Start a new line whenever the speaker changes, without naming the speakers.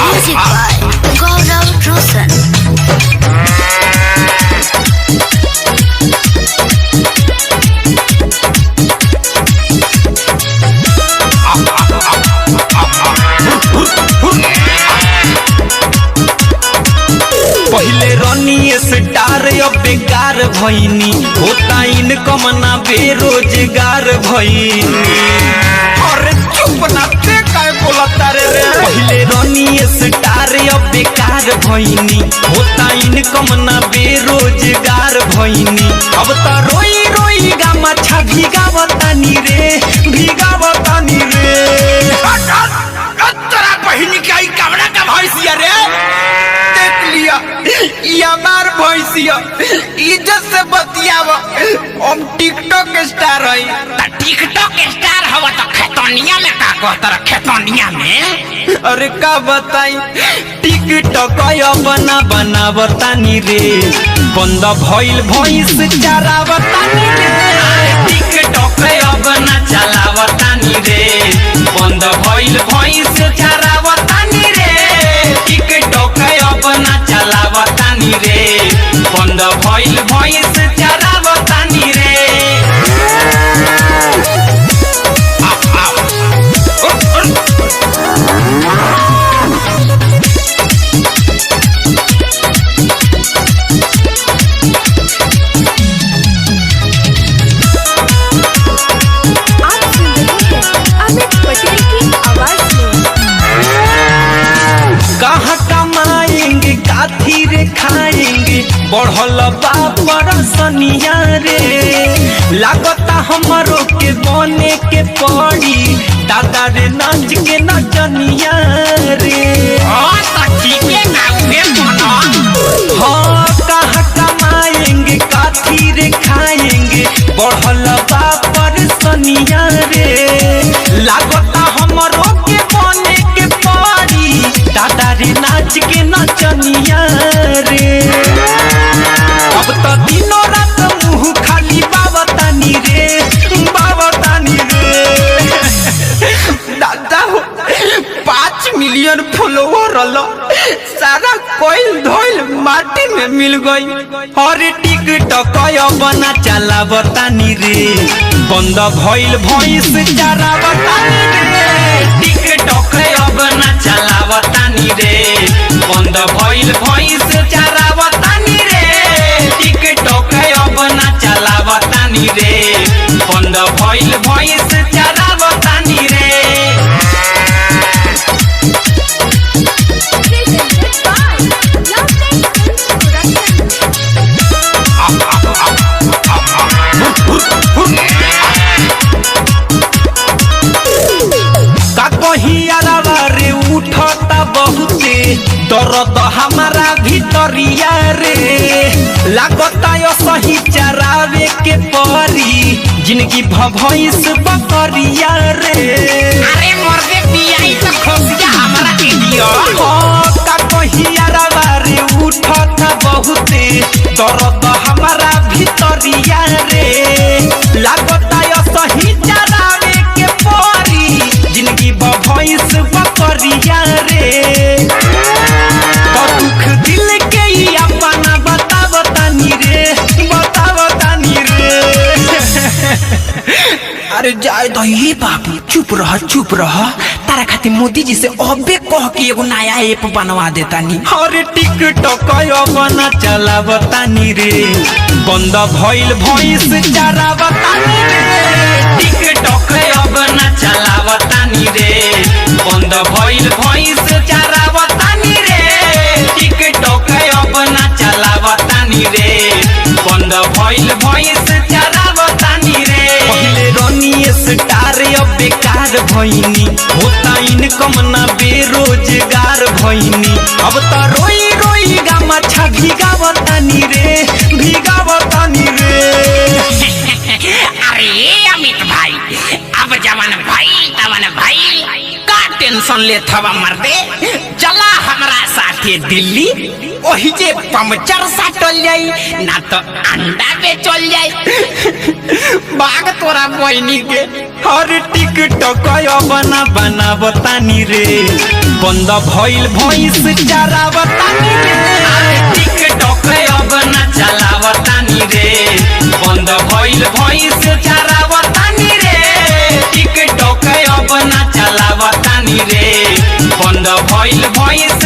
Music by Gaurav Roshan.
पहले रनी star अब बेकार भईनी होता इनकम ना बेरोजगार भईनी। अरे चुप ना ते काय बोलता रे। पहले रनी स्टार अब बेकार भईनी होता इनकम ना बेरोजगार भईनी। अब तो रोई रोई गा मछा भीगावतानी रे भीगावतानी रे।
तोरा बहिनी के आई कमरा का भैंसिया रे देख लिया ये हमार भैंसिया इज्जत से बतियाव। हम टिकटॉक स्टार हई। टिकटॉक स्टार हवा तो खेतनिया में का कहता खेतनिया में।
अरे का बताई टिकटॉक बना बनावतानी रे बंद भइल भइस चरावतानी रे। टिकटॉक बना चलावतानी रे बंद भइल भइस चरावतानी रे। टिकटॉक बना चलावतानी रे बंद भइल भइस चरावतानी रे। कहाँ कमाएंगे काथी रे खाएंगे बढ़ल बापर सनिया रे। लागता हमरो के बने के पड़ी दादा रे नाच के नचनिया रे। हाँ कहाँ कमाएंगे काथी रे खाएंगे बढ़ल बापर सनिया रे। लागता हमरो के बने के पड़ी दादा रे नाच के नचनिया रे। अब तो दिनों रात मुँह खाली बावतानी रे बावतानी रे।
दादा हो 5 मिलियन फॉलोवर रलो सारा कोयल धोइल माटी में मिल गई।
अरे टिकटॉक बना चलावतानी रे बंद भइल भइस चरावतानी रे। टिकटॉक बना चलावतानी रे बंद भइल भइस चरावतानी रे। टिकटॉक बना चलावतानी रे बंद भइल भइस चरावतानी रे। रे उठता बहुते दर्द हमारा भीतरिया रे। लागता यो सही चरावे के परी जिंदगी भभइस बकरिया रे।
अरे मर्दे पियाई तो खोसिया हमरा के दियो।
का कहियारा रे उठता बहुते दर्द हमारा भीतरिया रे। लागता यो सही चरावे के परी जिंदगी भभइस बकरिया रे। तो दुख दिल के ही अपना बतावतानी रे बतावतानी रे।
अरे जाए तो ये बाबू चुप रह तारा खातिर मोदी जी से अबे कह के एगो नया ऐप बनवा देता नी।
अरे टिकटॉक बना चलावतानी रे बंद भइल भइस चरावतानी रे। टिकटॉक बना चलावतानी रे बंद भइल भइस चरावतानी रे। टिकटॉक बना चलावतानी रे बंद भइल भइस चरावतानी रे। पहले रनी स्टार अब बेकार भईनी होता इनकम ना बेरोजगार भईनी। अब तो रोई रोई गा मछा भीगावतानी रे भीगावतानी रे।
अरे अमित भाई अब जवान भाई तवन भाई का टेंशन ले थवा मर्दे। चला हमरा साथे दिल्ली ओही जे पंचर साटल जाई ना तो अंडा बेचल जाई। बाग तोरा बहनी के
हर टिक टिकटॉक बना बना बतानी रे बंद भइल भइस चारा बतानी रे टिकटॉक बना चला बतानी रे बंद भइल भइस चारा बतानी रे टिकटॉक बना चला बतानी रे बंद भइल भइस